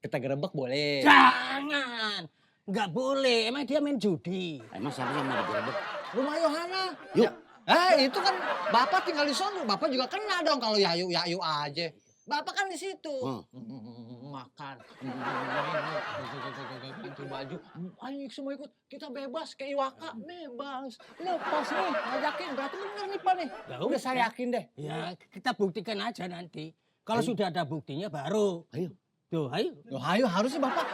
Kita gerebek boleh. Jangan. Nggak boleh, emang dia main judi. Emang siapa yang mau digerebek? Rumah Yohana. Yuk. Itu kan Bapak tinggal di sono. Bapak juga kena dong kalau yayu aja. Bapak kan di situ. Makan. Ganti baju. Ayo semua ikut. Kita bebas ke Iwaka. Bebas. Lepas nih. Ngajakin. Berarti bener nih Pak nih. Ya Udah saya yakin deh. Ya, kita buktikan aja nanti. Kalau sudah ada buktinya baru. Ayo. Tuh, ayo. Loh, hayu harusnya Bapak.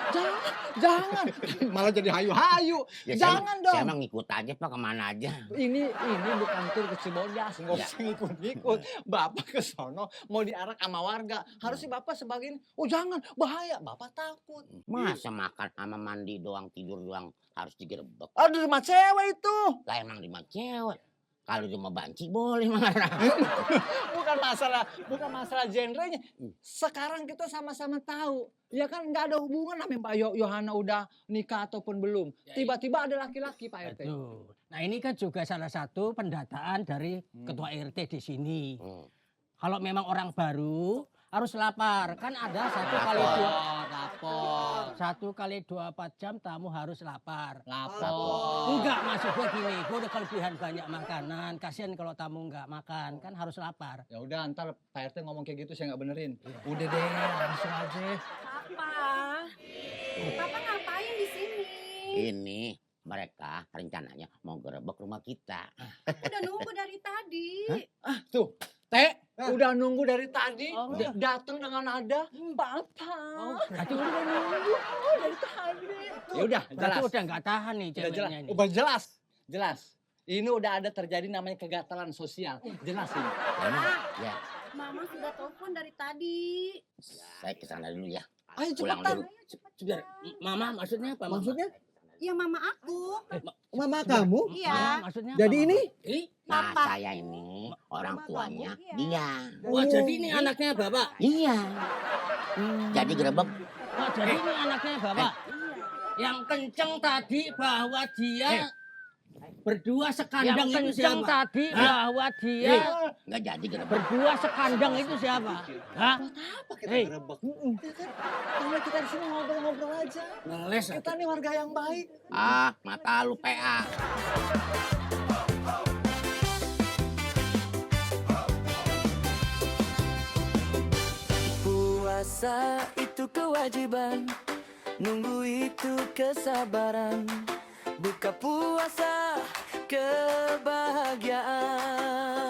Jangan. Malah jadi hayu-hayu. Ya, Jangan saya dong. emang ngikut aja Pak, kemana aja. Ini bukan tur ke Cibodas, nggak Ya. usah ngikut-ngikut. Bapak ke sono mau diarak sama warga. Harusnya Bapak sebagian, oh jangan, bahaya. Bapak takut. Masa makan sama mandi doang, tidur doang harus digerebek. Aduh, rumah cewek itu. Lah emang lima cewek. Kalau cuma banci boleh marah. Bukan masalah genrenya. Sekarang kita sama-sama tahu. Ya kan nggak ada hubungan sama Mbak Yohana udah nikah ataupun belum. Tiba-tiba ada laki-laki Pak RT. Tuh. Nah, ini kan juga salah satu pendataan dari ketua RT di sini. Kalau memang orang baru harus lapar. Kan ada 1 kali 24 jam tamu harus lapar. Enggak, maksud gue gini, gue udah kelebihan banyak makanan. Kasihan kalau tamu enggak makan, kan harus lapar. Ya udah, ntar Pak RT ngomong kayak gitu saya nggak benerin. Udah deh, langsung aja. Papa ngapain di sini? Ini mereka rencananya mau gerebek rumah kita. Udah nunggu dari tadi. Tuh, Teh, udah nunggu dari tadi. Oh, Datang dengan nada Bapak. Berarti udah nunggu. Dari tadi. Ya udah, Berarti jelas. udah enggak tahan nih Udah jelas. ceweknya ini. Udah jelas. Ini udah ada terjadi namanya kegatalan sosial. Jelas ini. Ya, Mama sudah telepon dari tadi. saya kesana dulu ya. Ayo Pulang cepetan. dulu. Sebentar, Mama maksudnya apa? Mama? Maksudnya? Ya mama aku. Mama kamu? Iya. Maksudnya Jadi apa, ini? Mama? Ini? Nah, Papa. saya ini orang Mama tuanya kamu, iya. dia. Wah, jadi ini anaknya Bapak. Iya. Jadi gerebek. Wah, jadi ini anaknya Bapak. Yang kenceng tadi bahwa dia berdua sekandang itu siapa? Tadi bahwa dia Nggak jadi gerebek. berdua sekandang itu siapa? Hah? Apa kita Hei. gerebek? Karena kita di sini ngobrol-ngobrol aja. Ngeles. Kita nih warga yang baik. Ah, mata lu PA. Puasa itu kewajiban, nunggu itu kesabaran. Buka puasa kebahagiaan.